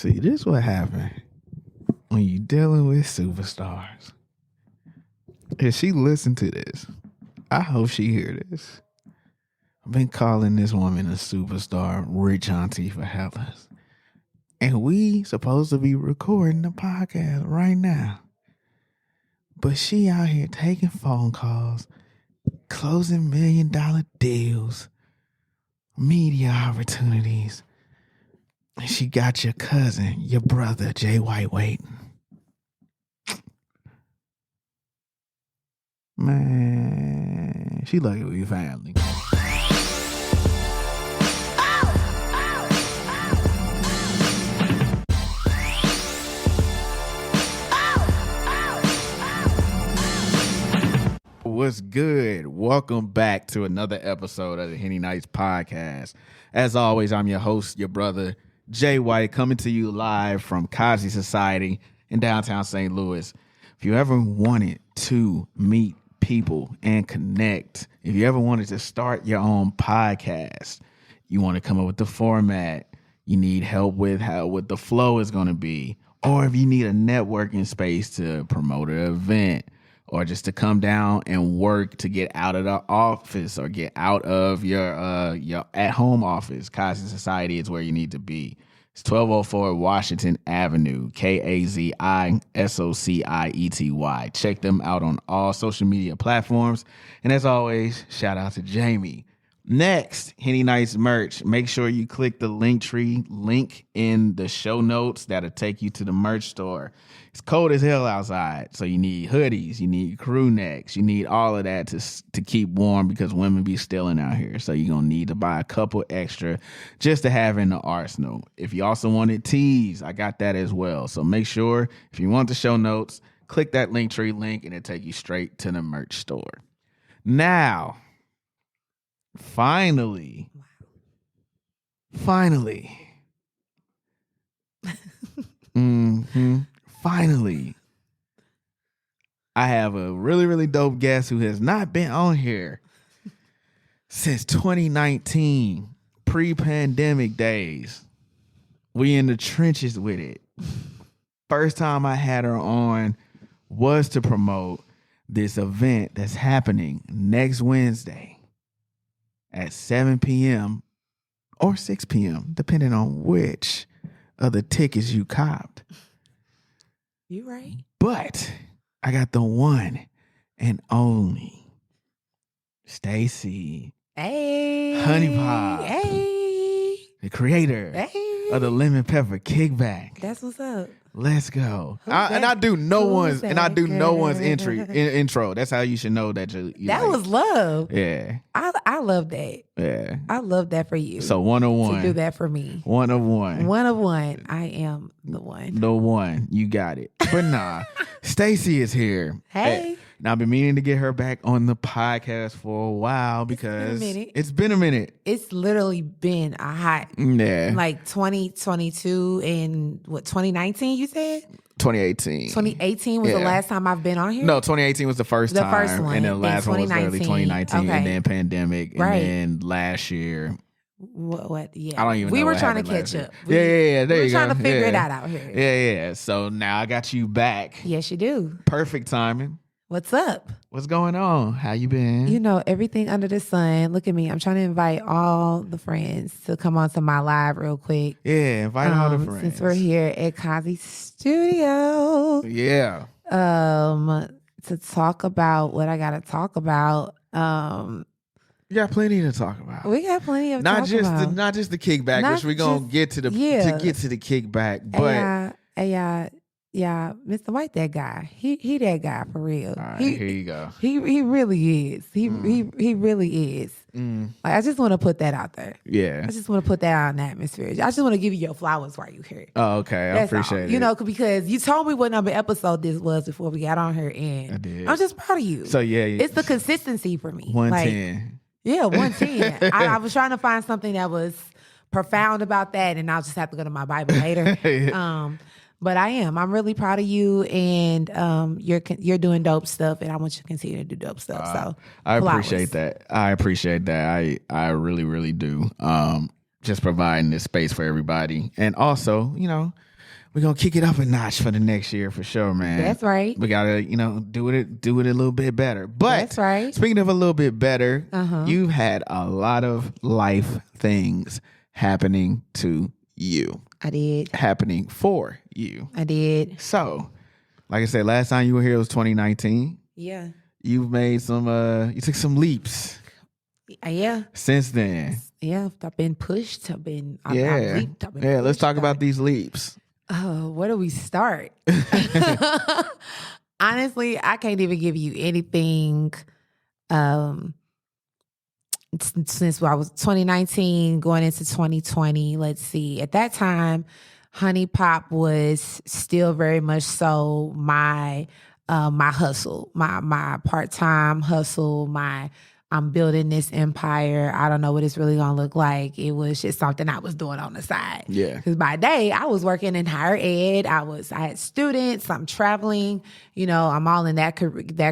See, this what happened when you dealing with superstars. If she listen to this, I hope she hear this. I've been calling this woman a superstar, rich auntie for hellas. And we supposed to be recording the podcast right now. But she out here taking phone calls, closing $1 million deals, media opportunities. And she got your cousin, your brother, Jay White, waiting. Man, she lucky with your family. What's good? Welcome back to another episode of the Henny Nights Podcast. As always, I'm your host, your brother, Jay White, coming to you live from Cosby Society in downtown St. Louis. If you ever wanted to meet people and connect, if you ever wanted to start your own podcast, you want to come up with the format, you need help with what the flow is going to be, or if you need a networking space to promote an event, or just to come down and work to get out of the office or get out of your at-home office, Cosby Society is where you need to be. It's 1204 Washington Avenue, KAZISOCIETY. Check them out on all social media platforms. And as always, shout out to Jamie. Next, Henny Nights merch. Make sure you click the Linktree link in the show notes. That'll take you to the merch store. It's cold as hell outside, so you need hoodies, you need crew necks, you need all of that to keep warm because women be stealing out here. So you're going to need to buy a couple extra just to have in the arsenal. If you also wanted tees, I got that as well. So make sure if you want the show notes, click that Linktree link and it'll take you straight to the merch store. Now, finally, finally, I have a really, really dope guest who has not been on here since 2019, pre-pandemic days. We in the trenches with it. First time I had her on was to promote this event that's happening next Wednesday at 7 p.m. or 6 p.m., depending on which of the tickets you copped. You right. But I got the one and only Stacey. Hey. Honey Pop. Hey. The creator of the Lemon Pepper Kickback. That's what's up. Let's go. I do no one's intro. That's how you should know that you that was love. Yeah. I love that. Yeah. I love that for you. So 101. To do that for me. 101. 101. I am the one. The one. You got it. But nah. Stacey is here. Hey. Now, I've been meaning to get her back on the podcast for a while because it's been a minute. It's literally been a hot, like 2022 and 2019 you said? 2018. 2018 was the last time I've been on here? No, 2018 was the first time. The first one. And then the last one was early 2019 okay. and then pandemic. Right. And then last year. What? Yeah. I don't even know. We were trying to catch up. Yeah. There you go. We were trying to figure it out here. Yeah. So now I got you back. Yes, you do. Perfect timing. What's up? What's going on? How you been? You know, everything under the sun. Look at me. I'm trying to invite all the friends to come on to my live real quick. Yeah, invite all the friends. Since we're here at Cosby Studio. Yeah. To talk about what I got to talk about. You got plenty to talk about. We got plenty of not just the kickback, which we're gonna get to the kickback. But yeah, Mr. White, that guy. He that guy for real. All right, here you go. He really is. He really is. Like, I just want to put that out there. Yeah. I just want to put that out in the atmosphere. I just want to give you your flowers while you're here. Oh, okay. I appreciate it. You know, because you told me what number episode this was before we got on here, and I did. I'm just proud of you. So yeah. It's the consistency for me. 110. Yeah, 110. I was trying to find something that was profound about that, and I'll just have to go to my Bible later. But I'm really proud of you, and you're doing dope stuff, and I want you to continue to do dope stuff. So I appreciate that. I really, really do. Just providing this space for everybody, and also, you know, we're gonna kick it up a notch for the next year for sure, man. That's right. We gotta, do it a little bit better. But That's right. Speaking of a little bit better, you've had a lot of life things happening to you. I did. Happening for you. I did. So, like I said, last time you were here was 2019. Yeah. You've made you took some leaps. Yeah. Since then. Yeah. I've been pushed. I've leaped. Let's talk about these leaps. Where do we start? Honestly, I can't even give you anything. Since I was 2019 going into 2020, let's see. At that time, Honey Pop was still very much so my hustle, my part-time hustle, I'm building this empire. I don't know what it's really gonna look like. It was just something I was doing on the side. Yeah. Because by day I was working in higher ed. I had students. I'm traveling. I'm all in that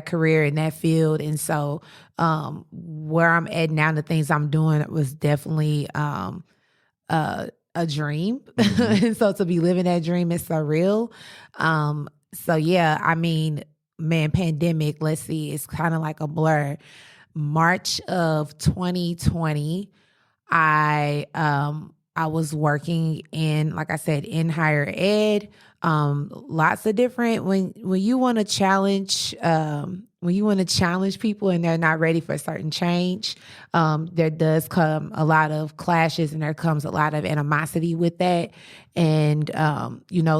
career in that field. And so where I'm at now, the things I'm doing was definitely a dream. Mm-hmm. And so to be living that dream is surreal. So yeah, I mean, man, pandemic. Let's see, it's kind of like a blur. March of 2020, I was working in, like I said, in higher ed. Lots of different when you want to challenge people and they're not ready for a certain change, there does come a lot of clashes and there comes a lot of animosity with that. And,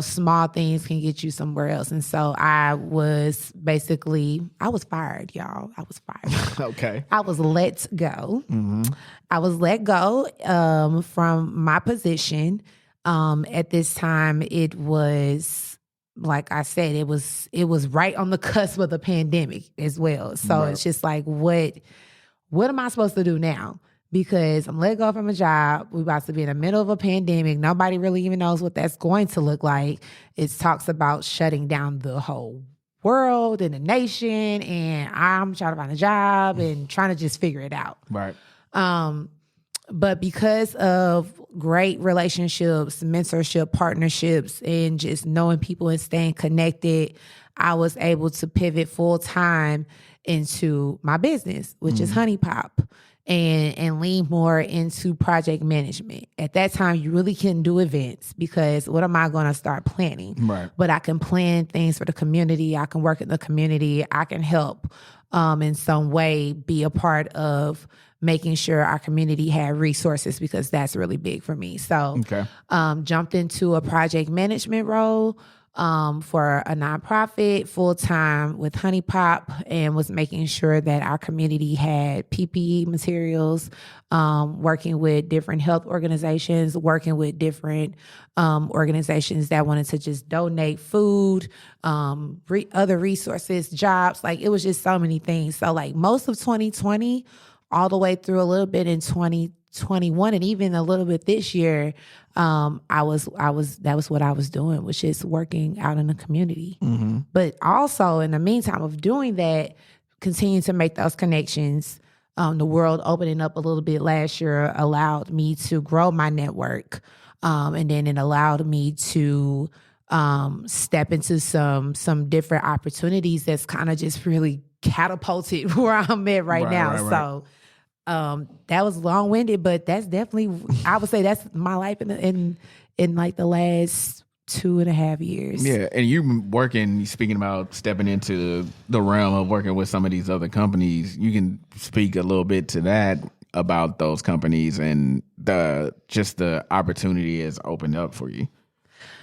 small things can get you somewhere else. And so I was fired, y'all. I was fired. Okay. I was let go. Mm-hmm. I was let go from my position. At this time, it was, like I said, it was right on the cusp of the pandemic as well. So right. It's just like, what am I supposed to do now? Because I'm let go from a job. We're about to be in the middle of a pandemic. Nobody really even knows what that's going to look like. It talks about shutting down the whole world and the nation. And I'm trying to find a job and trying to just figure it out. Right. But because of great relationships, mentorship, partnerships, and just knowing people and staying connected, I was able to pivot full time into my business, which is Honey Pop, and lean more into project management. At that time, you really couldn't do events because what am I going to start planning? Right. But I can plan things for the community. I can work in the community. I can help in some way be a part of making sure our community had resources because that's really big for me. So jumped into a project management role for a nonprofit full-time with Honey Pop and was making sure that our community had PPE materials, working with different health organizations, working with different organizations that wanted to just donate food, other resources, jobs. Like it was just so many things. So like most of 2020, all the way through a little bit in 2021 and even a little bit this year, that was what I was doing, was just working out in the community. Mm-hmm. But also in the meantime of doing that, continuing to make those connections, the world opening up a little bit last year allowed me to grow my network. And then it allowed me to step into some different opportunities that's kind of just really catapulted where I'm at right now. Right. So that was long-winded, but that's definitely, I would say that's my life in like the last 2.5 years. Yeah, and you speaking about stepping into the realm of working with some of these other companies, you can speak a little bit to that about those companies and the opportunity has opened up for you.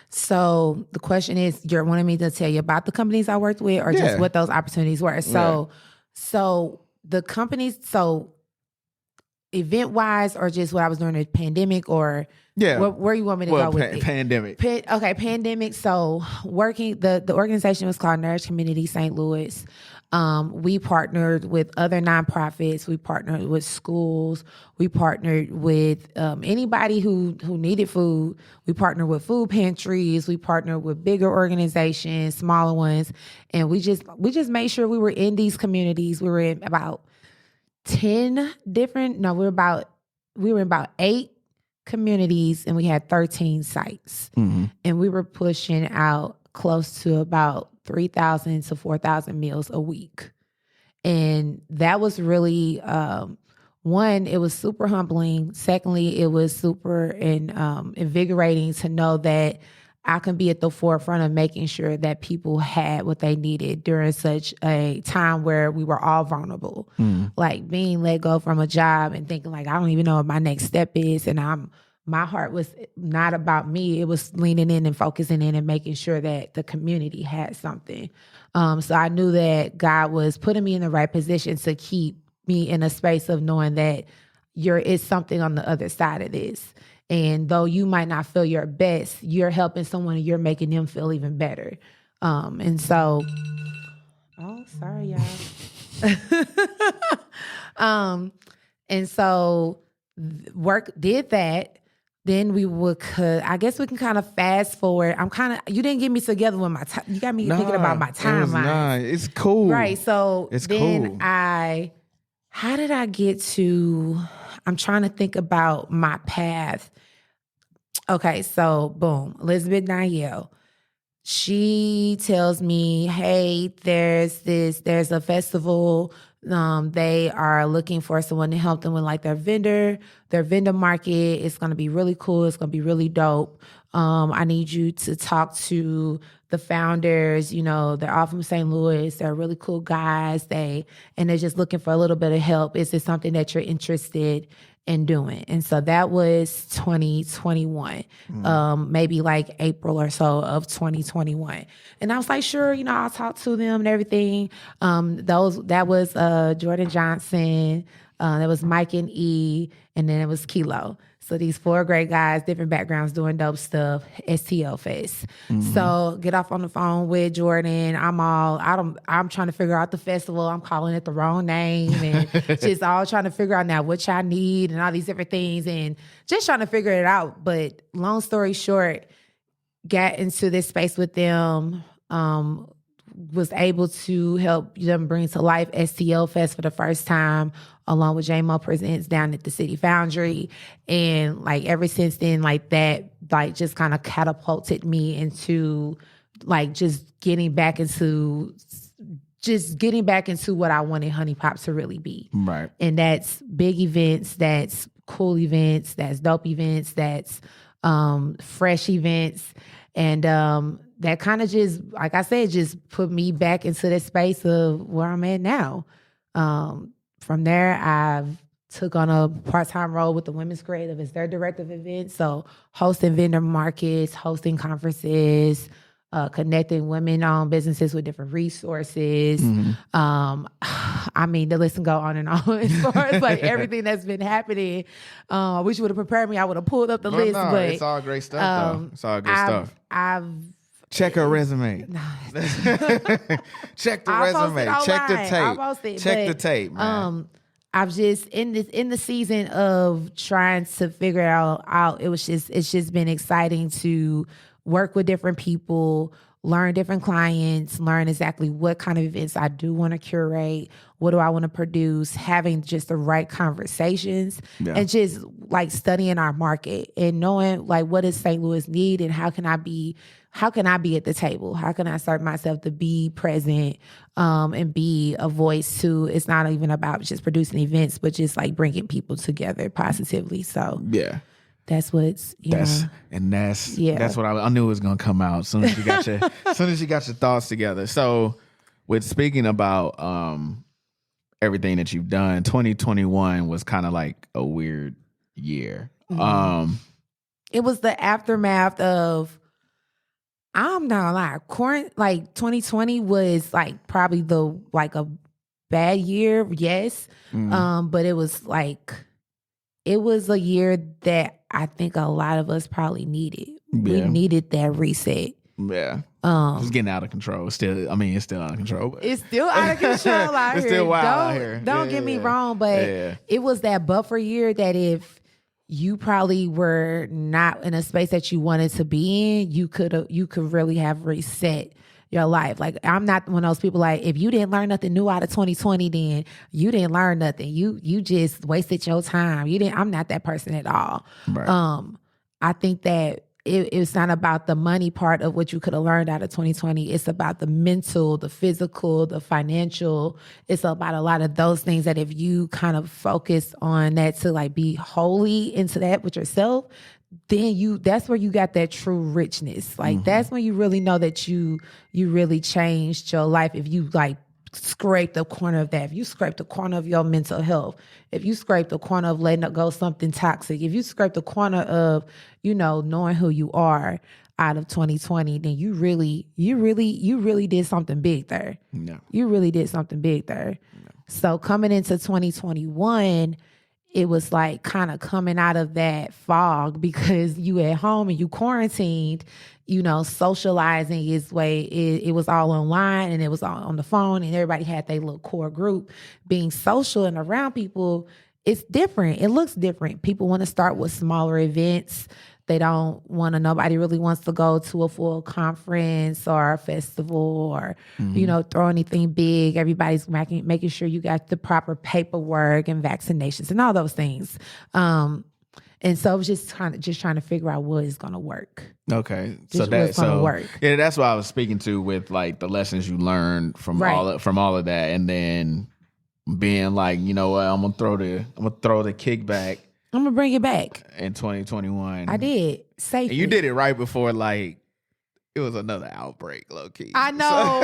So the question is, you're wanting me to tell you about the companies I worked with or just what those opportunities were? So the companies, event-wise or just what I was doing in the pandemic or where you want me to go with it? Pandemic. Pandemic. So working, the organization was called Nourish Community St. Louis. We partnered with other nonprofits. We partnered with schools. We partnered with anybody who needed food. We partnered with food pantries. We partnered with bigger organizations, smaller ones, and we just made sure we were in these communities. We were in about 10 different. No, we were in about 8 communities and we had 13 sites. And we were pushing out close to about 3,000 to 4,000 meals a week. And that was really, one, it was super humbling. Secondly, it was super invigorating to know that I can be at the forefront of making sure that people had what they needed during such a time where we were all vulnerable. Like being let go from a job and thinking like, I don't even know what my next step is. And my heart was not about me. It was leaning in and focusing in and making sure that the community had something. So I knew that God was putting me in the right position to keep me in a space of knowing that it's something on the other side of this. And though you might not feel your best, you're helping someone and you're making them feel even better. And so, oh, sorry, y'all. And so work did that. Then I guess we can kind of fast forward. You didn't get me together with my time. You got me thinking about my timeline. It's cool. Right. So it's then cool. How did I get to, I'm trying to think about my path. Okay, so boom, Elizabeth Niel. She tells me, hey, there's a festival. They are looking for someone to help them with like their vendor market. It's going to be really cool. It's going to be really dope. I need you to talk to the founders. You know, they're all from St. Louis. They're really cool guys. And they're just looking for a little bit of help. Is it something that you're interested in doing? And so that was 2021, maybe like April or so of 2021. And I was like, sure, I'll talk to them and everything. That was Jordan Johnson, that was Mike and E, and then it was Kilo. So these 4 great guys, different backgrounds, doing dope stuff, STL Fest. So get off on the phone with Jordan. I'm trying to figure out the festival. I'm calling it the wrong name and just all trying to figure out now what y'all need and all these different things and just trying to figure it out. But long story short, got into this space with them, was able to help them bring to life STL Fest for the first time, along with JMO Presents down at the City Foundry. And like ever since then, like that, like just kind of catapulted me into like just getting back into what I wanted Honey Pop to really be. Right. And that's big events, that's cool events, that's dope events, that's fresh events. And that kind of just, like I said, just put me back into the space of where I'm at now. From there, I've took on a part-time role with the Women's Creative as their director of events. So hosting vendor markets, hosting conferences, connecting women-owned businesses with different resources. I mean, the list can go on and on as far as like everything that's been happening. I wish you would have prepared me. I would have pulled up the list. No, but it's all great stuff, though. It's all good stuff. Check her resume. Check the resume. Check the tape. Check the tape, man. I've just in the season of trying to figure it out. It's just been exciting to work with different people, learn different clients, learn exactly what kind of events I do want to curate, what do I want to produce, having just the right conversations, and just like studying our market and knowing like what does St. Louis need and how can I be at the table? How can I assert myself to be present and be a voice too? It's not even about just producing events, but just like bringing people together positively. So that's what's that's what I knew was gonna come out as soon as you got your thoughts together. So with speaking about everything that you've done, 2021 was kind of like a weird year. It was the aftermath of, I'm not gonna lie, like 2020 was like probably a bad year, yes. But it was a year that I think a lot of us probably needed. We needed that reset. Yeah. It's getting out of control. It's still out of control. But. It's still out of control out here. It's still wild out here. Don't get me wrong, but it was that buffer year that if you probably were not in a space that you wanted to be in, you could really have reset your life. Like, I'm not one of those people like, if you didn't learn nothing new out of 2020, then you didn't learn nothing. You just wasted your time. I'm not that person at all. Right. I think that it's not about the money part of what you could have learned out of 2020. It's about the mental, the physical, the financial. It's about a lot of those things that if you kind of focus on that to like be wholly into that with yourself, then that's where you got that true richness. Like that's when you really know that you really changed your life. If you like scrape the corner of that, if you scrape the corner of your mental health, if you scrape the corner of letting go something toxic, if you scrape the corner of, knowing who you are out of 2020, then you really did something big there. No. You really did something big there. No. So coming into 2021, it was like kind of coming out of that fog because you at home and you quarantined, socializing it was all online and it was all on the phone and everybody had their little core group. Being social and around people, it's different. It looks different. People want to start with smaller events. Nobody really wants to go to a full conference or a festival or, throw anything big. Everybody's making sure you got the proper paperwork and vaccinations and all those things. And so I was just trying to figure out what is going to work. Okay. Work. Yeah, that's what I was speaking to with like the lessons you learned from all of that. And then being like, you know what, I'm going to throw the kickback. I'm going to bring it back. In 2021. I did. Safely. And you did it right before, like, it was another outbreak, low key. I know.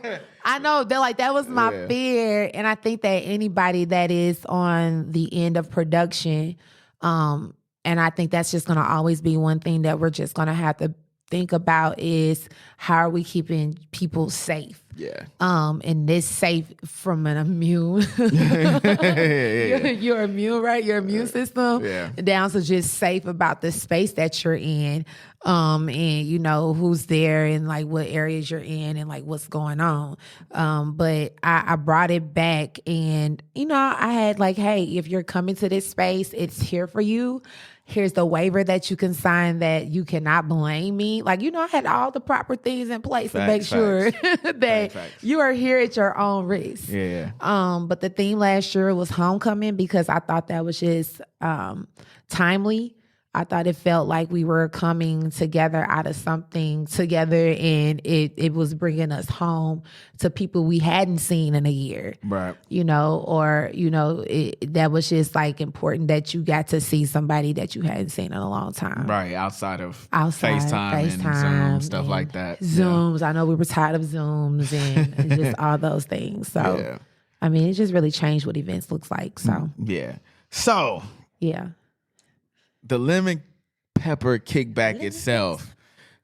That was my fear. And I think that anybody that is on the end of production, and I think that's just going to always be one thing that we're just going to have to think about is how are we keeping people safe? Yeah. And this safe from an immune, your immune, right? Your immune system down to just safe about the space that you're in, and who's there and like what areas you're in and like what's going on. But I brought it back and, I had like, hey, if you're coming to this space, it's here for you. Here's the waiver that you can sign that you cannot blame me. Like, I had all the proper things in place to make sure that you are here at your own risk. Yeah. But the theme last year was homecoming because I thought that was just timely. I thought it felt like we were coming together out of something together and it was bringing us home to people we hadn't seen in a year. Right. That was just like important that you got to see somebody that you hadn't seen in a long time. Right. Outside FaceTime and Zoom, stuff like that. Zooms. Yeah. I know we were tired of Zooms and just all those things. So, I mean, it just really changed what events looks like. So, yeah. So, yeah. The Lemon Pepper Kickback itself.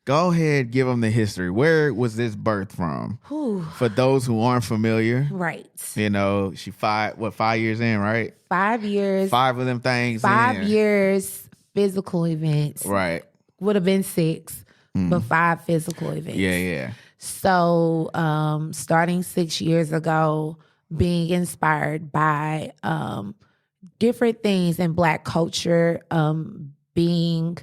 Go ahead, give them the history. Where was this birthed from? For those who aren't familiar. Right. She 5 years in, right? 5 years. 5 of them things 5 years physical events. Right. Would have been 6, but 5 physical events. Yeah. So starting 6 years ago, being inspired by different things in Black culture, being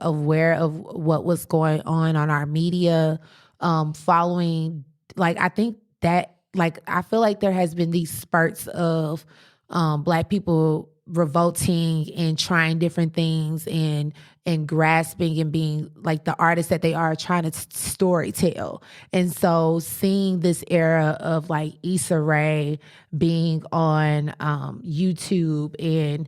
aware of what was going on our media, following, like, I think that, like, I feel like there has been these spurts of Black people revolting and trying different things and grasping and being like the artists that they are, trying to story tell. And so seeing this era of like Issa Rae being on YouTube and,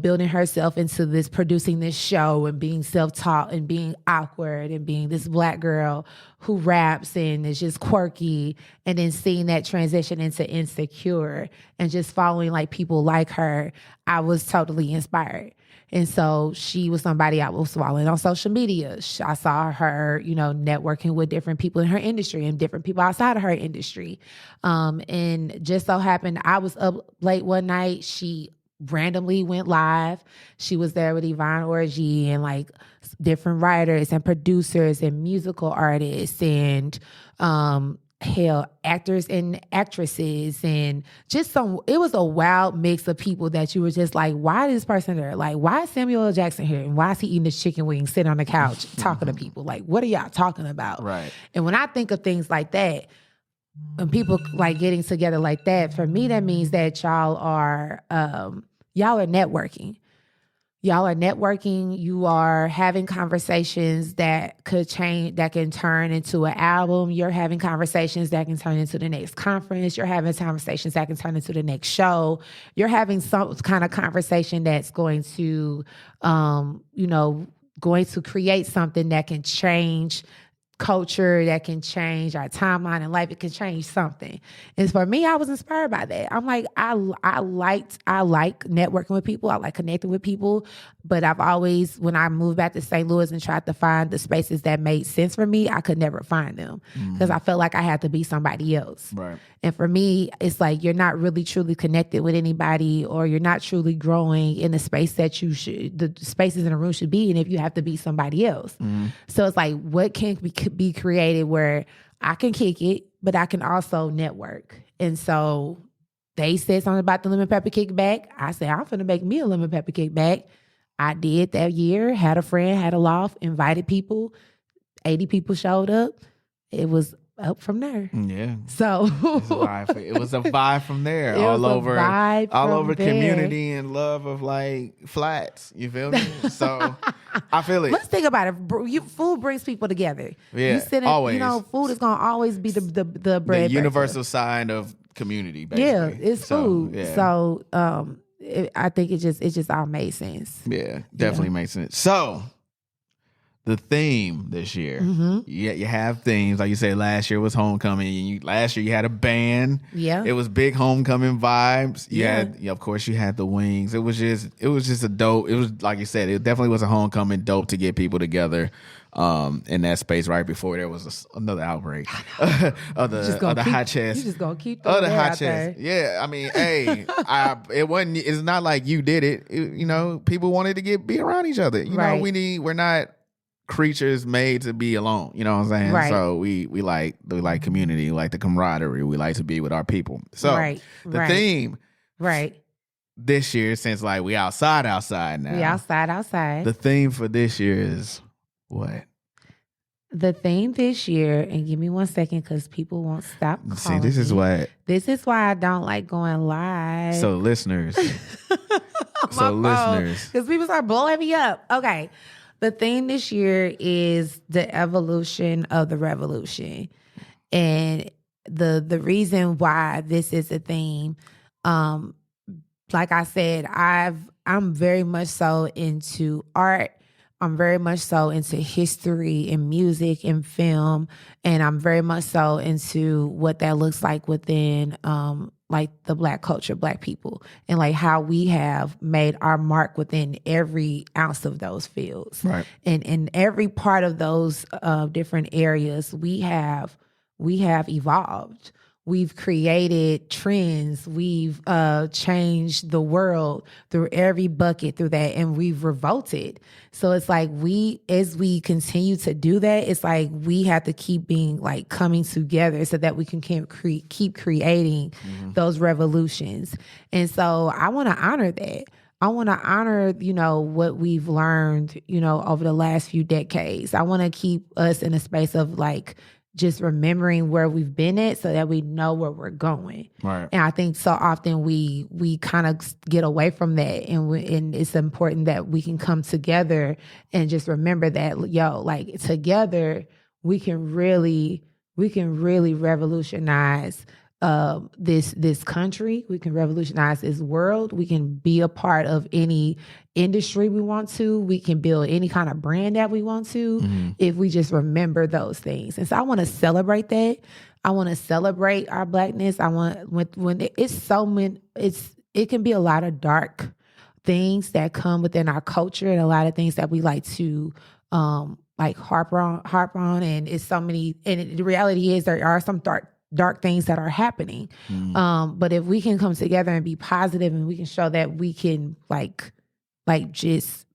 building herself into this, producing this show and being self-taught and being awkward and being this Black girl who raps and is just quirky, and then seeing that transition into Insecure and just following like people like her, I was totally inspired. And so she was somebody I was following on social media. I saw her, networking with different people in her industry and different people outside of her industry. And just so happened, I was up late one night. She randomly went live. She was there with Yvonne Orji and like different writers and producers and musical artists and hell, actors and actresses, and just it was a wild mix of people that you were just like, why is this person there? Like, why is Samuel L. Jackson here? And why is he eating this chicken wing, sitting on the couch, talking to people? Like, what are y'all talking about? Right. And when I think of things like that, and people like getting together like that, for me, that means that y'all are networking. Y'all are networking. You are having conversations that could change, that can turn into an album. You're having conversations that can turn into the next conference. You're having conversations that can turn into the next show. You're having some kind of conversation that's going to, going to create something that can change culture, that can change our timeline in life. It can change something. And for me, I was inspired by that. I'm like, I like networking with people. I like connecting with people. But I've always, when I moved back to St. Louis and tried to find the spaces that made sense for me, I could never find them because I felt like I had to be somebody else. Right. And for me, it's like you're not really truly connected with anybody, or you're not truly growing in the space that you should, the spaces in a room should be in, if you have to be somebody else. So it's like, what can be created where I can kick it, but I can also network. And so they said something about the Lemon Pepper Kickback. I said, I'm finna make me a Lemon Pepper Kickback. I did that year, had a friend, had a loft, invited people, 80 people showed up. It was up from there. Yeah. So it was a vibe from there. all over community and love of like flats. You feel me? So I feel it. Let's think about it. Food brings people together. Yeah, always. Food is gonna always be the bread. The universal sign of community, basically. Yeah, it's food. Yeah. So I think it just all made sense. Yeah, definitely makes sense. So the theme this year, you have themes. Like you said, last year was homecoming. Last year you had a band. Yeah, it was big homecoming vibes. You had, of course, you had the wings. It was just a dope. It was, like you said, it definitely was a homecoming. Dope to get people together in that space right before there was another outbreak of the hot chest. You just gonna keep the hot chest. Yeah, I mean, hey, it wasn't. It's not like you did it. People wanted to be around each other. You know, we're not creatures made to be alone, you know what I'm saying? Right. So we like community, we like the camaraderie, we like to be with our people. So the theme this year, since like we outside now. We outside. The theme for this year is what? The theme this year, and give me 1 second because people won't stop calling. See, this is why I don't like going live. So listeners. Because people start blowing me up. Okay. The theme this year is the evolution of the revolution. And the reason why this is a theme, like I said, I'm very much so into art. I'm very much so into history and music and film. And I'm very much so into what that looks like within like the Black culture, Black people, and like how we have made our mark within every ounce of those fields. Right. And in every part of those different areas, we have evolved. We've created trends. We've changed the world through every bucket through that, and we've revolted. So it's like as we continue to do that, it's like we have to keep being like coming together so that we can keep creating those revolutions. And so I want to honor that. I want to honor, what we've learned, over the last few decades. I want to keep us in a space of like just remembering where we've been at so that we know where we're going. Right. And I think so often we kind of get away from that, and it's important that we can come together and just remember that, like together we can really revolutionize this country. We can revolutionize this world. We can be a part of any industry we want to. We can build any kind of brand that we want to if we just remember those things. And so I want to celebrate that. I want to celebrate our Blackness. I want when it's so many, it can be a lot of dark things that come within our culture, and a lot of things that we like to like harp on, and it's so many. And the reality is there are some dark things that are happening. But if we can come together and be positive, and we can show that we can like just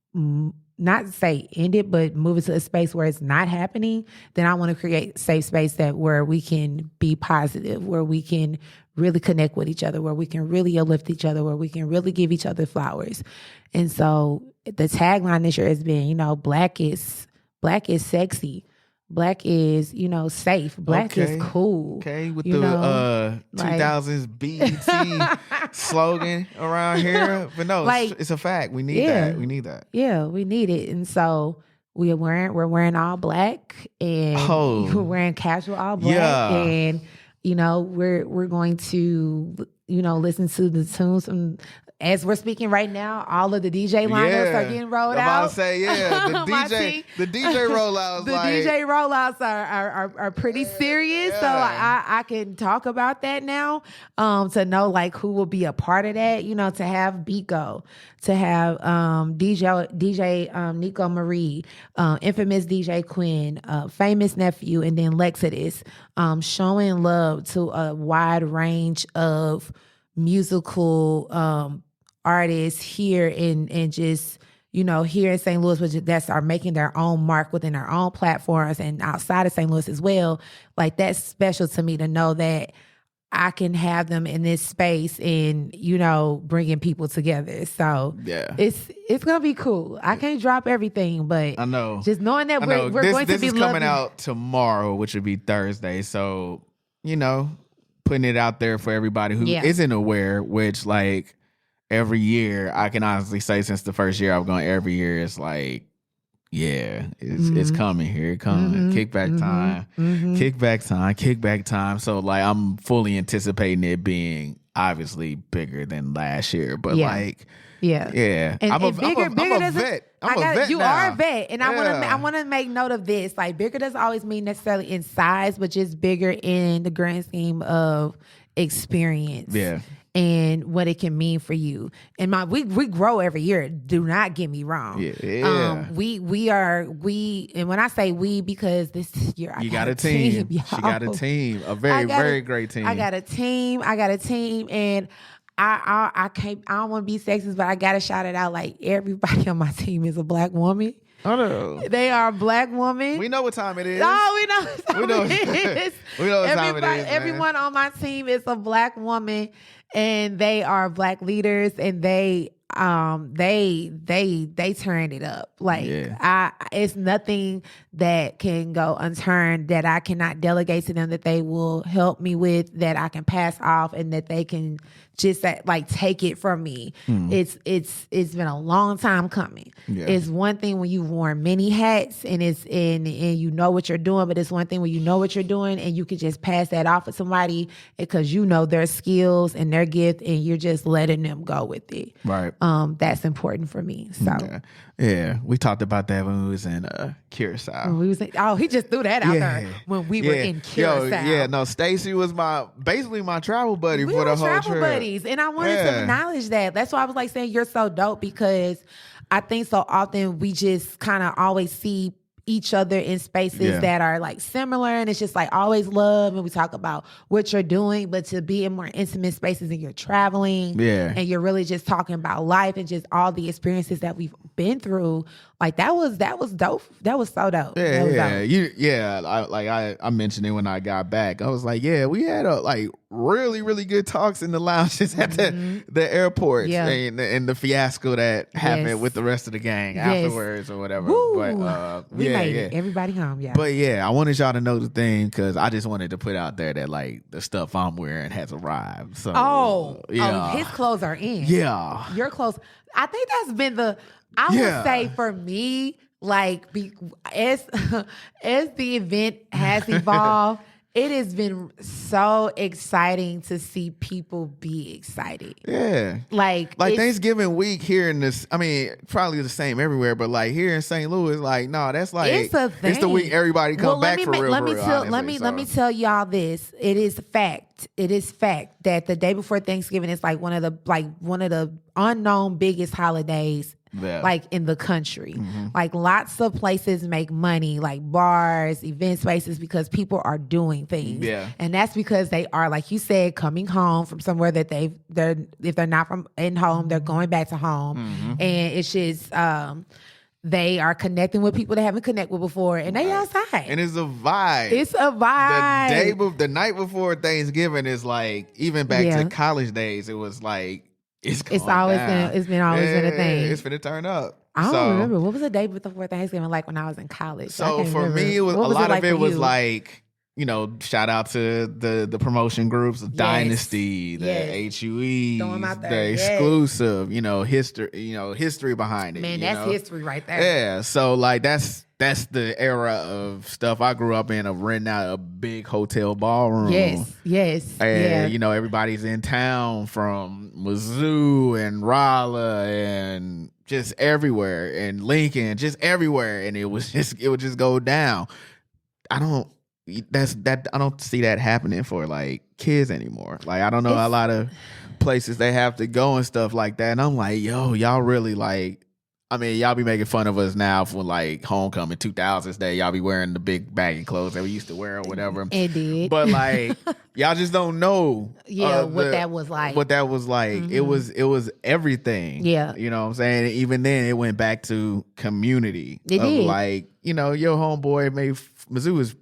not say end it, but move it to a space where it's not happening, then I want to create a safe space where we can be positive, where we can really connect with each other, where we can really uplift each other, where we can really give each other flowers. And so the tagline this year has been, black is sexy. Black is, safe. Black is cool. Okay, with the 2000s BET slogan around here. But no, it's a fact. We need that. We need that. Yeah, we need it. And so we're wearing all black, and we're wearing casual all black, and we're going to listen to the tunes from. As we're speaking right now, all of the DJ lineups are getting rolled out. I'm about to say, the DJ rollouts. DJ rollouts are pretty serious. Yeah. So I can talk about that now. To know who will be a part of that. To have Biko, to have DJ Nico Marie, infamous DJ Quinn, famous nephew, and then Lexodus, showing love to a wide range of musical artists here and just here in St. Louis, which that's are making their own mark within their own platforms and outside of St. Louis as well. That's special to me to know that I can have them in this space and bringing people together. So it's gonna be cool. I can't drop everything, but I know just knowing that we're going to be coming out tomorrow, which would be Thursday. So putting it out there for everybody who isn't aware, which every year, I can honestly say since the first year I've gone every year, it's it's coming. Here it comes. Kickback time. Kickback time. So I'm fully anticipating it being obviously bigger than last year. But And I'm a vet. I'm a vet you now. Are a vet. And I want to make note of this. Bigger doesn't always mean necessarily in size, but just bigger in the grand scheme of experience. Yeah. And what it can mean for you. And we grow every year. Do not get me wrong. Yeah. And when I say we, because this year I got a team. She got a team. A very great team. I got a team. And I don't want to be sexist, but I gotta shout it out. Everybody on my team is a black woman. Oh no. They are a black woman. We know what time it is. Oh, we know what time it is. We know what time it is. Everyone on my team is a black woman, and they are black leaders, and they turn it up. It's nothing that can go unturned that I cannot delegate to them, that they will help me with, that I can pass off, and that they can just take it from me. It's been a long time coming. Yeah. It's one thing when you've worn many hats and you know what you're doing, but it's one thing when you know what you're doing and you can just pass that off to somebody because their skills and their gift, and you're just letting them go with it. Right. That's important for me. So yeah, we talked about that when we was in Curacao. He just threw that out there when we were in Curacao. Stacey was basically my travel buddy for the whole travel trip. Buddies, and I wanted to acknowledge that. That's why I was saying you're so dope, because I think so often we just kind of always see each other in spaces that are similar, and it's just always love, and we talk about what you're doing, but to be in more intimate spaces and you're traveling and you're really just talking about life and just all the experiences that we've been through, that was dope. That was so dope. I mentioned it when I got back. I was we had really, really good talks in the lounges at the airport, and the fiasco that happened with the rest of the gang afterwards or whatever. Woo. But we made it. Everybody home, But I wanted y'all to know the thing, because I just wanted to put out there that the stuff I'm wearing has arrived. So his clothes are in. Yeah. Your clothes. I think that's been I would say for me, as the event has evolved, it has been so exciting to see people be excited. Yeah. Thanksgiving week here in this, probably the same everywhere, but here in St. Louis, that's it's a thing. It's the week everybody come back for real. Let me tell y'all this. It is fact. It is fact that the day before Thanksgiving is one of the unknown biggest holidays in the country. Lots of places make money, bars, event spaces, because people are doing things. Yeah. And that's because they are, like you said, coming home from somewhere that if they're not from in home, they're going back to home. And it's just They are connecting with people they haven't connected with before, and they outside. And it's a vibe. It's a vibe. The night before Thanksgiving is like, even back to college days, it was like, it's been always been a thing. It's finna turn up. I don't remember. What was the day before Thanksgiving like when I was in college? So for me, it was a lot of it was like, you know, shout out to the promotion groups, Dynasty, the HUE, the exclusive, you know, history behind it. Man, that's history right there. Yeah. So like that's the era of stuff I grew up in, of renting out a big hotel ballroom. Yes. And you know, everybody's in town from Mizzou and Rolla and just everywhere, and Lincoln, just everywhere, and it would just go down. I don't see that happening for like kids anymore. Like, I don't know a lot of places they have to go and stuff like that. And I'm like, yo, y'all really like, I mean, y'all be making fun of us now for like homecoming 2000s day. Y'all be wearing the big baggy clothes that we used to wear or whatever. It did. But like, y'all just don't know. What that was like. Mm-hmm. It was everything. Yeah. You know what I'm saying? And even then it went back to community. It did. Like, you know, your homeboy Mizzou is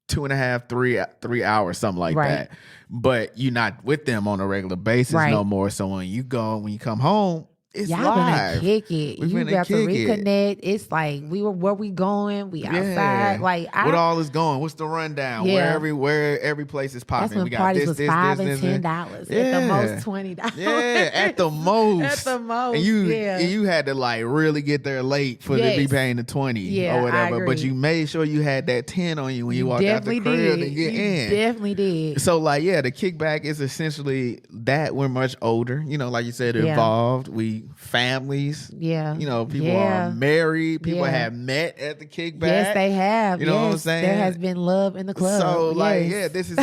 2.5, 3 hours, something like that. But you're not with them on a regular basis no more. So when you come home, it's y'all live. Gonna kick it. You got to reconnect. It's like where we going? We outside. Like what all is going? What's the rundown? Where every place is popping. That's when we got parties was $5 and $10. At the most $20. Yeah, at the most. At the most. And you had to like really get there late for to be paying the 20 or whatever. But you made sure you had that 10 on you when you walked out the crib to get in. Definitely did. So like, the kickback is essentially that. We're much older. You know, like you said, evolved. We families. Yeah. You know, people are married. People have met at the kickback. Yes, they have. You know what I'm saying? There has been love in the club. So like, this is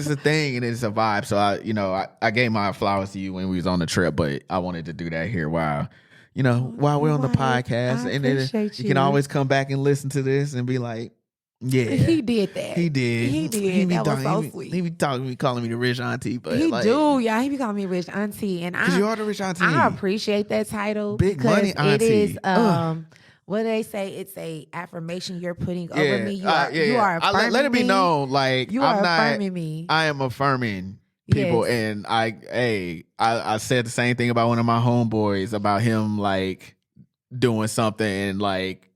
a thing, and it's a vibe. So I gave my flowers to you when we was on the trip, but I wanted to do that here while we're on the podcast. And then you can always come back and listen to this and be like, yeah, he did that. He did. That was so sweet. He be calling me the rich auntie, but he do. Yeah, he be calling me rich auntie, and because you are the rich auntie. I appreciate that title. Big money auntie. It is. What do they say? It's a affirmation you're putting over me. You are affirming let it be me. known, like you are affirming me. I am affirming people, and I said the same thing about one of my homeboys about him like doing something and like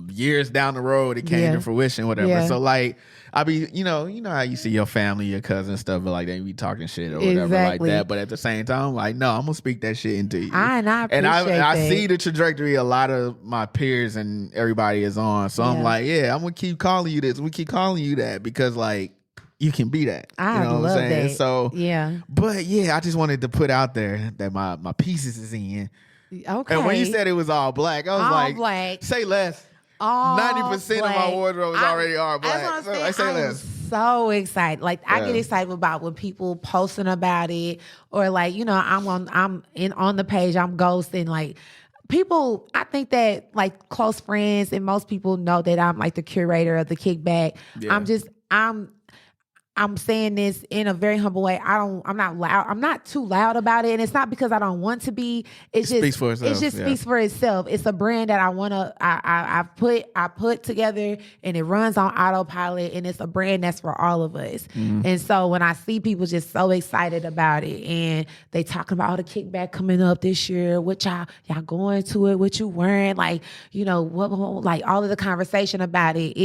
years down the road it came to fruition, whatever. So like I be, you know how you see your family, your cousins, stuff like that, you be talking shit or whatever like that. But at the same time, like, no, I'm gonna speak that shit into you. I appreciate I see the trajectory a lot of my peers and everybody is on. So I'm like, I'm gonna keep calling you this. We keep calling you that because like you can be that. I love what I'm saying? that. So but I just wanted to put out there that my pieces is in. Okay. And when you said it was all black, I was all like, black. Say less. 90% of my wardrobe is already all black. That's what I'm saying. So I say I'm so excited. Like I get excited about when people posting about it, or like, I'm on the page, I'm ghosting. Like people, I think that like close friends and most people know that I'm like the curator of the kickback. Yeah. I'm saying this in a very humble way. I'm not loud. I'm not too loud about it. And it's not because I don't want to be. It just speaks for itself. It just speaks for itself. It's a brand that I put together, and it runs on autopilot, and it's a brand that's for all of us. Mm-hmm. And so when I see people just so excited about it, and they talking about the kickback coming up this year, what y'all going to it, what you wearing, like, what, like all of the conversation about it,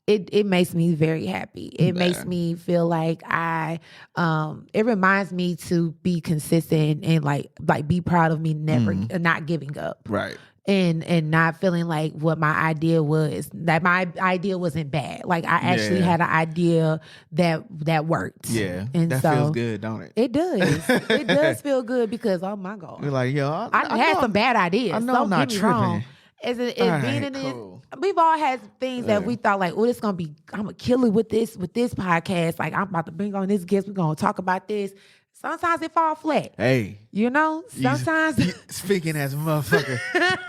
it makes me very happy. It makes me feel like it reminds me to be consistent and like be proud of me, never not giving up. Right. And not feeling like what my idea was, that my idea wasn't bad. Like I actually had an idea that worked. Yeah. And that feels good, don't it? It does. It does feel good because, oh my God. You're like, yo, I had some bad ideas. I know I'm not tripping. Wrong. Being in this, we've all had things that we thought like, oh, this gonna be, I'm gonna kill it with this podcast. Like I'm about to bring on this guest. We're gonna talk about this. Sometimes it fall flat. Hey, You know, sometimes speaking as a motherfucker,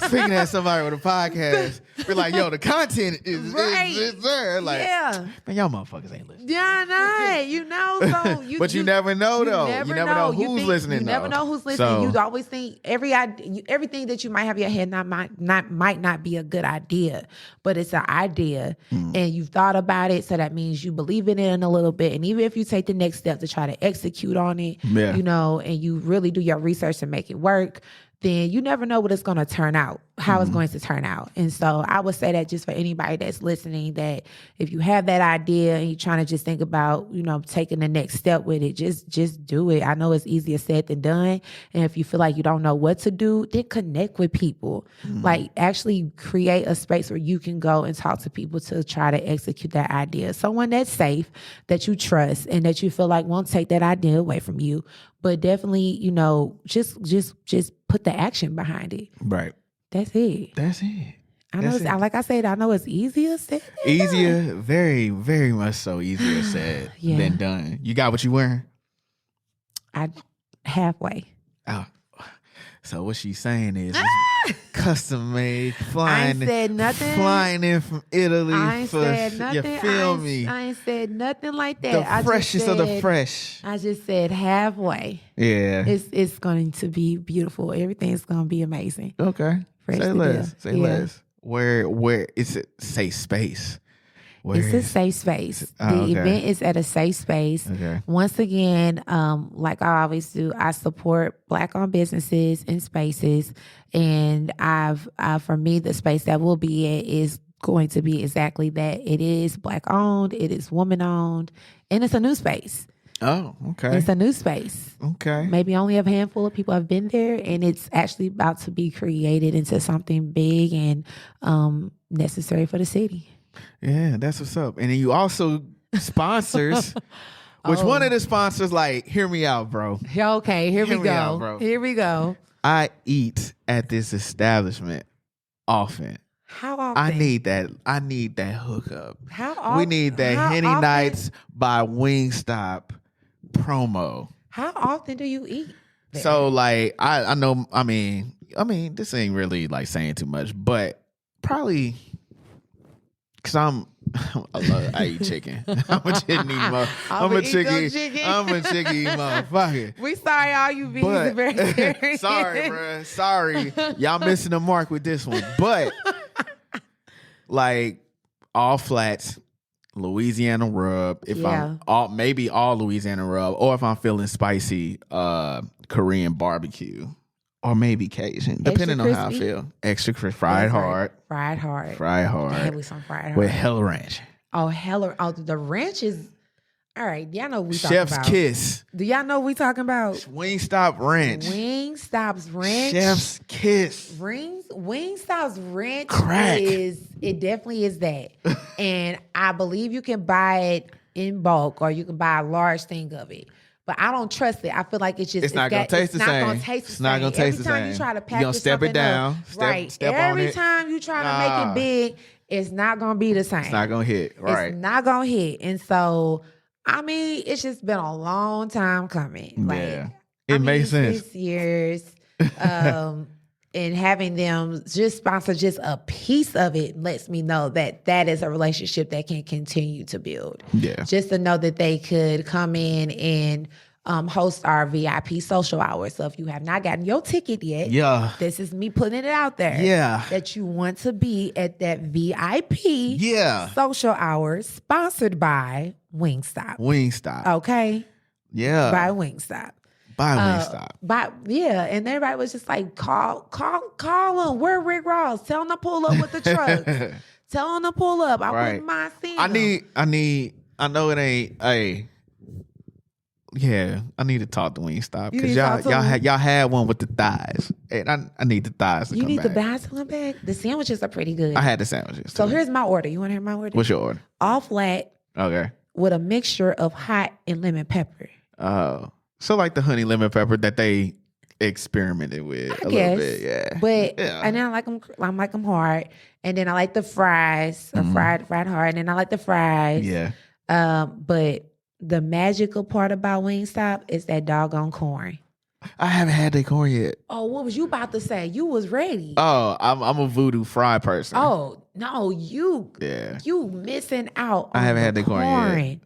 speaking as somebody with a podcast, we're like, yo, the content is there. Like, man, y'all motherfuckers ain't listening. Yeah, no, you know. So but you never know though. You never know who's listening. You never know who's listening. So, you always think everything that you might have in your head might not be a good idea, but it's an idea, and you've thought about it. So that means you believe in it a little bit, and even if you take the next step to try to execute on it, you know, and you really do your research to make it work, then you never know what it's going to turn out, how it's going to turn out. And so I would say that just for anybody that's listening, that if you have that idea and you're trying to just think about, you know, taking the next step with it, just do it. I know it's easier said than done. And if you feel like you don't know what to do, then connect with people. Like actually create a space where you can go and talk to people to try to execute that idea. Someone that's safe, that you trust, and that you feel like won't take that idea away from you. But definitely, you know, just put the action behind it. Right. That's it. That's it. I know. Like I said, I know it's easier said. Easier, very, very much so. Easier said than done. You got what you wearing? Halfway. Oh, so what she's saying is custom made, flying. I ain't said nothing. Flying in from Italy. I ain't said nothing. You feel me? I ain't said nothing like that. The freshest of the fresh. I just said halfway. Yeah. It's going to be beautiful. Everything's going to be amazing. Okay. Say less. Say less. Where is it? Safe space. It's a safe space. The event is at a safe space. Okay. Once again, like I always do, I support Black-owned businesses and spaces. And for me, the space that we'll be at is going to be exactly that. It is Black-owned, it is woman-owned, and it's a new space. Oh, okay. It's a new space. Okay. Maybe only a handful of people have been there, and it's actually about to be created into something big and necessary for the city. Yeah, that's what's up. And then you also sponsors, which one of the sponsors, like, hear me out, bro. Okay, here we go. Out, bro. Here we go. I eat at this establishment often. How often? I need that hookup. How often? We need that Henny Nights by Wingstop promo. How often do you eat there? So like I know I mean this ain't really like saying too much, but probably because I eat chicken. I'm a chicken motherfucker. We sorry all you vegans and vegetarians. Sorry, bro. Sorry. Y'all missing the mark with this one. But like all flats, Louisiana rub, I'm all Louisiana rub, or if I'm feeling spicy, Korean barbecue. Or maybe Cajun, depending on how I feel. Extra crispy, fried hard. Fried hard. With some fried hard. With hella ranch. Oh, the ranch is... All right, y'all know what we talking about. Chef's kiss. Do y'all know what we talking about? Wingstop ranch. Wingstop's ranch. Chef's kiss. Wingstop's ranch Crack. It definitely is that. And I believe you can buy it in bulk or you can buy a large thing of it. But I don't trust it. I feel like it's not going to taste the same. It's not going to taste the same. Every time you try to package step it down. Every time you try to make it big, it's not going to be the same. It's not going to hit. Right. It's not going to hit. And so, I mean, it's just been a long time coming. Yeah. It makes sense. 6 years. And having them just sponsor just a piece of it lets me know that is a relationship that can continue to build. Yeah. Just to know that they could come in and host our VIP social hours. So if you have not gotten your ticket yet, this is me putting it out there. Yeah. That you want to be at that VIP social hour sponsored by Wingstop. Okay? Yeah. By Wingstop. By Wingstop. And everybody was just like, call him. Where Rick Ross? Tell him to pull up with the trucks. Tell him to pull up. I wouldn't mind seeing him. I know it ain't, I need to talk to Wingstop because y'all had one with the thighs, and I need the thighs to come back. You need the thighs to come back? The sandwiches are pretty good. I had the sandwiches So here's my order. You want to hear my order? What's your order? All flat. Okay. With a mixture of hot and lemon pepper. Oh. So like the honey lemon pepper that they experimented with little bit, yeah. But and then I like them hard, and then I like the fries, fried hard, and then I like the fries. Yeah. But the magical part about Wingstop is that doggone corn. I haven't had that corn yet. Oh, what was you about to say? You was ready. Oh, I'm a voodoo fry person. Oh no, you missing out. I on haven't the had the corn yet.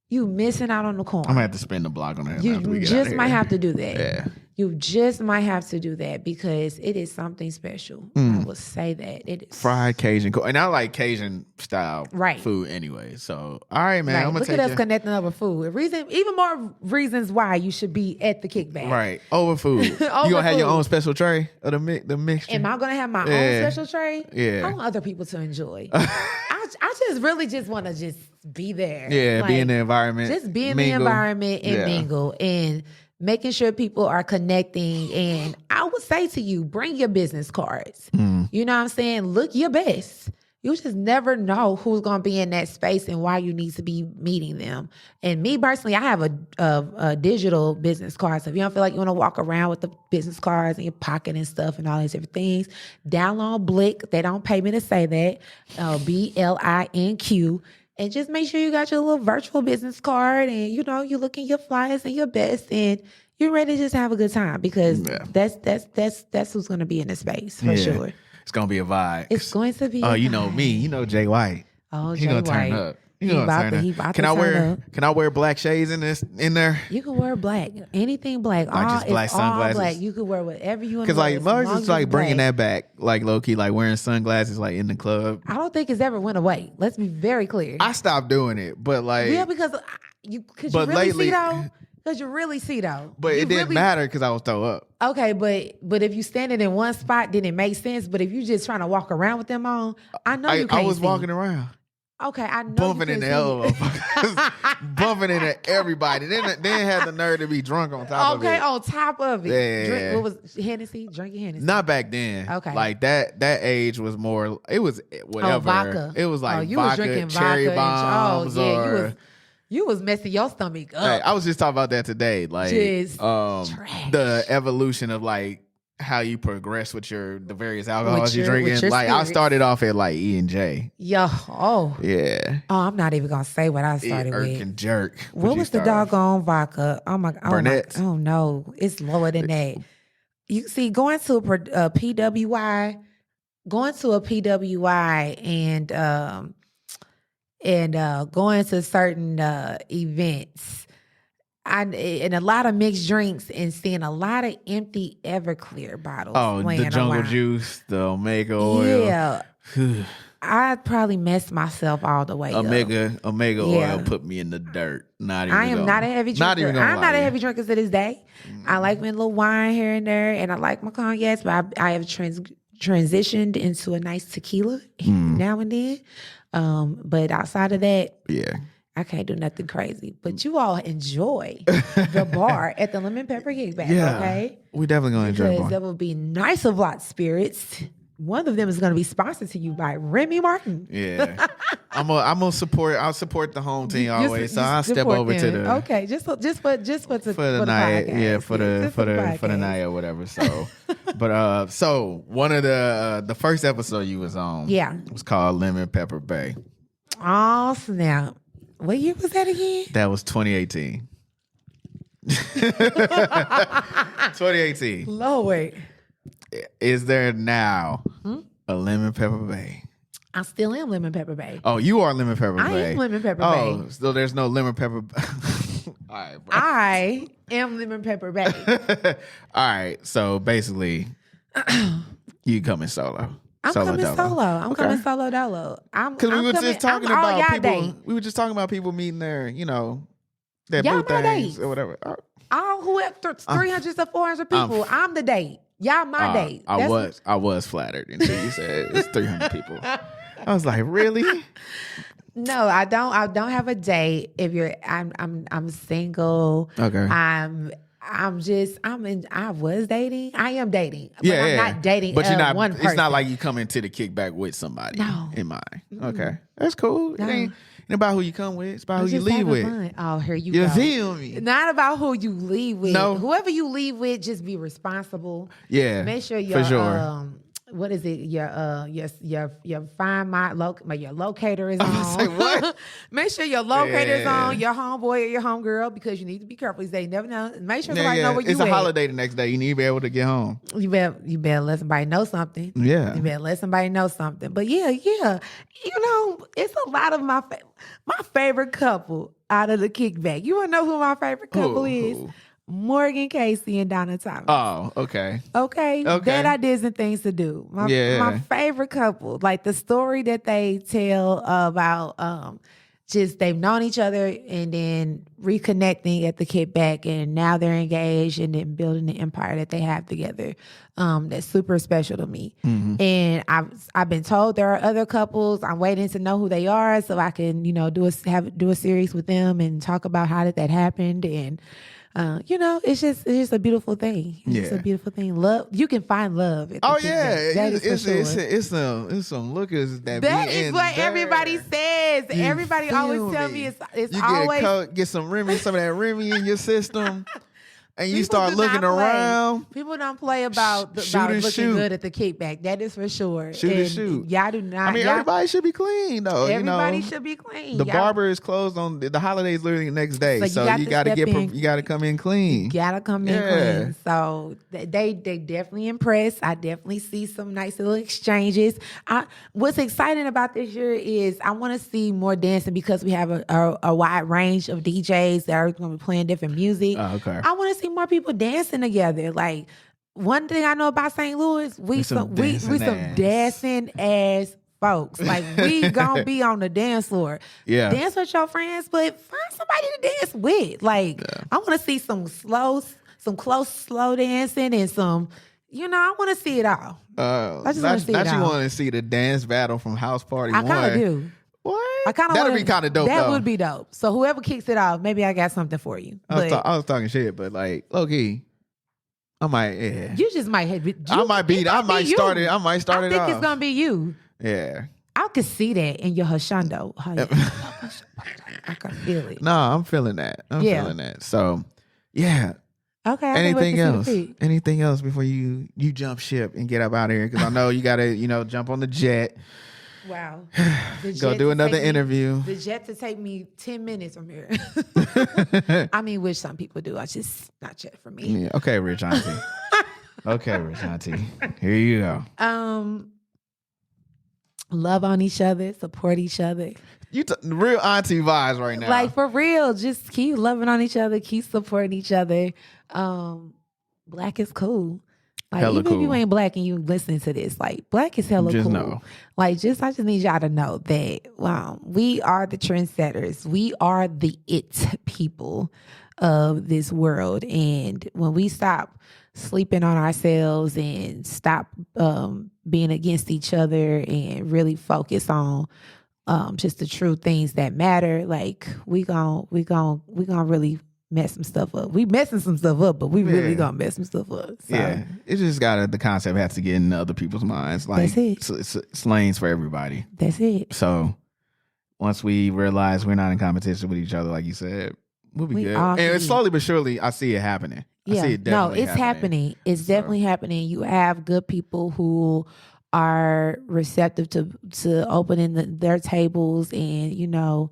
You missing out on the corn. I'm gonna have to spin the block on that. You just might have to do that. Yeah. You just might have to do that because it is something special. I will say that it is Fried Cajun corn, and I like Cajun style food anyway. So, all right, man. I'm gonna look take at us connecting over food. Even more reasons why you should be at the kickback. Right, over food. You gonna have your own special tray of the mixture? Am I gonna have my own special tray? Yeah. I want other people to enjoy. I just really just want to just be there. Yeah, be in the environment. Just be in mingle. the environment and mingle and making sure people are connecting. And I would say to you, bring your business cards. You know what I'm saying? Look your best. You just never know who's going to be in that space and why you need to be meeting them. And me personally, I have a digital business card. So if you don't feel like you want to walk around with the business cards in your pocket and stuff and all these different things, download Blick. They don't pay me to say that. BLINQ. And just make sure you got your little virtual business card and, you looking your flyers and your best and you're ready to just have a good time because that's who's going to be in the space for sure. It's going to be a vibe. It's going to be. Oh, you know me. You know Jay White. Oh, he Jay gonna White. Turn up. He about to turn up. Can I wear black shades in there? You can wear black. Anything black. Like just black sunglasses. All black. You can wear whatever you want. Because like Mars is like bringing that back, like low key, like wearing sunglasses like in the club. I don't think it's ever went away. Let's be very clear. I stopped doing it, but like because you really see though. But it didn't matter because I was throw up. Okay, but if you standing in one spot, then it makes sense. But if you just trying to walk around with them on, I know you can't I was see. walking around. Okay, I know. Bumping into bumping into everybody. Then had the nerve to be drunk on top of it. Okay, on top of it. Yeah. What was Hennessy? Drinking Hennessy? Not back then. Okay. Like that age was more, it was whatever. Vodka. It was like you vodka, was drinking cherry vodka bombs you was messing your stomach up. Hey, I was just talking about that today. Like trash. The evolution of like how you progress with the various alcohols you're drinking. Like spirits. I started off at like E&J. Yeah. Oh. Yeah. Oh, I'm not even gonna say what I started with. And jerk. What was the doggone vodka? Oh my. Burnett's. Oh no, it's lower than that. You see, going to a PWI and going to certain events. And a lot of mixed drinks and seeing a lot of empty Everclear bottles. Oh, the jungle juice, the Omega oil. Yeah. I probably messed myself all the way Omega oil put me in the dirt. I am not a heavy drinker. I'm not a heavy drinker to this day. I like me a little wine here and there, and I like my cognacs, but I have transitioned into a nice tequila now and then. But outside of that, I can't do nothing crazy. But you all enjoy the bar at the Lemon Pepper Kickback, okay? We definitely going to enjoy the bar. There will be nice of lot spirits. One of them is going to be sponsored to you by Remy Martin. Yeah. I'll support the home team always. So I'll step over them. to the okay, just for the night, podcast. for the night or whatever. So, but so one of the first episode you was on, was called Lemon Pepper Bay. Oh snap! What year was that again? That was 2018. 2018. Lord. Is there now a Lemon Pepper Bay? I still am Lemon Pepper Bay. Oh, you are Lemon Pepper Bay. I am Lemon Pepper Bay. Oh, so there's no Lemon Pepper. All right, bro. I am Lemon Pepper Bay. All right, so basically, you coming solo. I'm coming solo dolo. Because we were just talking about people. We were just talking about people meeting their, their boo things or whatever. Whoever 300 to 400 people, I'm the date. Y'all my date. I was flattered until you said it's 300 people. I was like, really? No, I don't have a date. I'm single. Okay. I was dating. I am dating. But I'm not dating but you're not, one person. It's not like you come into the kickback with somebody in mind. Okay. That's cool. No. It ain't about who you come with. It's about who you leave with. Fun. Oh, here you go. You feel me? Not about who you leave with. No. Whoever you leave with, just be responsible. Yeah. Make sure you're, for sure. what is it? Your find my your locator is on. Say what? Make sure your locator is on, your homeboy or your homegirl, because you need to be careful. You say you never know. Make sure somebody know where you It's at. a holiday the next day. You need to be able to get home. You better let somebody know something. Yeah. You better let somebody know something. But yeah. You know, it's a lot of my favorite couple out of the kickback. You wanna know who my favorite couple is? Who? Morgan Casey and Donna Thomas. Oh, okay. Okay. That ideas and things to do. My favorite couple, like the story that they tell about just they've known each other and then reconnecting at the kickback, and now they're engaged and then building the empire that they have together. That's super special to me. Mm-hmm. And I've been told there are other couples. I'm waiting to know who they are so I can, do a series with them and talk about how did that happen. And it's just a beautiful thing. It's a beautiful thing. Love, you can find love. At the kickback. That is for sure. It's some lookers that is what everybody says. Everybody always tell me it's you always get some some of that Remy in your system. And you start looking around. People don't play about looking good at the kickback. That is for sure. Shoot. Y'all do not. I mean, everybody should be clean though. Everybody should be clean. The barber is closed on the holidays literally the next day, so you got to come in clean. You got to come in clean. So they definitely impressed. I definitely see some nice little exchanges. What's exciting about this year is I want to see more dancing because we have a wide range of DJs that are going to be playing different music. Oh, okay. I want to see more people dancing together. Like, one thing I know about St. Louis, we some dancing ass folks. Like, we gonna be on the dance floor. Yeah. Dance with your friends, but find somebody to dance with. Like, I want to see some close slow dancing and some, I want to see it all. I just want to see it all. You want to see the dance battle from House Party 1. I kind of do. What? That'd be kind of dope. That would be dope. So whoever kicks it off, maybe I got something for you. I was talking shit, but like, low key, I might. Yeah. You just might. I might start it. I think it's gonna be you. Yeah. I could see that in your Hashando. I can feel it. No, I'm feeling that. I'm feeling that. So, yeah. Okay. Anything else before you jump ship and get up out of here? Because I know you gotta jump on the jet. Wow. Go do another interview. The jet to take me 10 minutes from here. I mean, which some people do. I just not jet for me. Yeah. Okay, Rich Auntie. Here you go. Love on each other, support each other. Real auntie vibes right now. Like, for real, just keep loving on each other, keep supporting each other. Black is cool. Like, hella even cool. if you ain't black and you listening to this, like, black is hella cool. Know. Like, I just need y'all to know that we are the trendsetters. We are the it people of this world. And when we stop sleeping on ourselves and stop being against each other and really focus on just the true things that matter, like, we gonna really mess some stuff up. We messing some stuff up, but we really gonna mess some stuff up. So. Yeah, it just the concept has to get in other people's minds. Like, that's it. It's lanes for everybody. That's it. So once we realize we're not in competition with each other, like you said, we'll be good. And slowly but surely, I see it happening. Yeah, I see it definitely it's happening. It's definitely happening. You have good people who are receptive to opening their tables and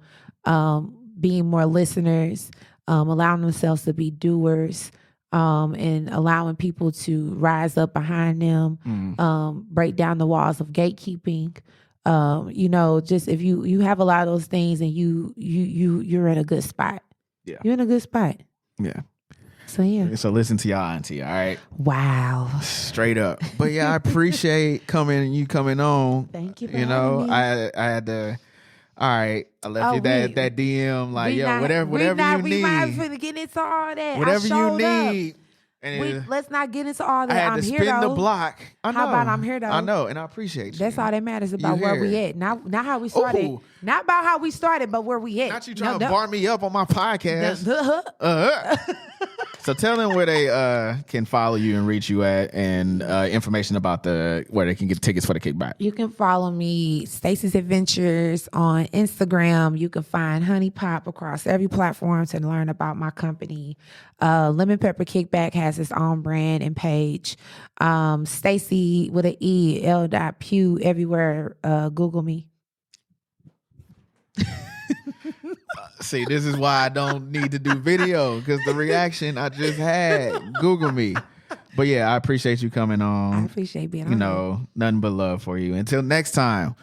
being more listeners. Allowing themselves to be doers, and allowing people to rise up behind them, break down the walls of gatekeeping. Just if you have a lot of those things and you're in a good spot. Yeah. You're in a good spot. Yeah. So yeah. So listen to y'all auntie, all right? Wow. Straight up. But yeah, I appreciate you coming on. Thank you for having me. I had to. All right, I left you that DM, like, whatever you need. We might finna get into all that. Whatever you need. Let's not get into all that. I had to spin the block. I know. How about I'm here though? I know, and I appreciate you. That's all that matters about where we at. Not how we started. Ooh. Not about how we started, but where we at. Not you trying to bar me up on my podcast. So tell them where they can follow you and reach you at, and information about where they can get tickets for the kickback. You can follow me, Stacey's Adventures, on Instagram. You can find Honey Pop across every platform to learn about my company. Lemon Pepper Kickback has its own brand and page. Stacey with an E, L.Pugh everywhere. Google me. See, this is why I don't need to do video, because the reaction I just had. Google me. But yeah, I appreciate you coming on. I appreciate being on. Nothing but love for you. Until next time.